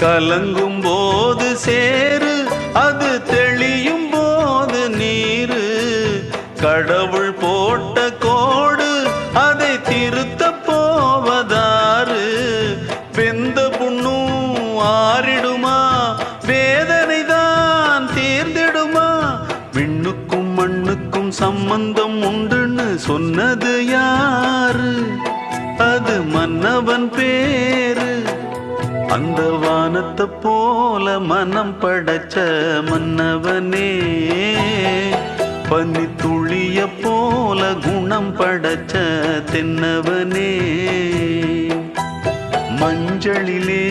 கலங்கும் போது சேரு, அது தெளியும் போது நீரு. கடவுள் போட்ட கோடு, அதை திருத்த போவதாறு. வெந்த புண்ணும் ஆறிடுமா, வேதனை தான் தீர்ந்திடுமா? விண்ணுக்கும் மண்ணுக்கும் சம்பந்தம் உண்டுன்னு சொன்னது யாரு? அது மன்னவன் பேரு. அந்த வானத்தை போல மனம் படைச்ச மன்னவனே, பனி துளிய போல குணம் படைச்ச தென்னவனே. மஞ்சளிலே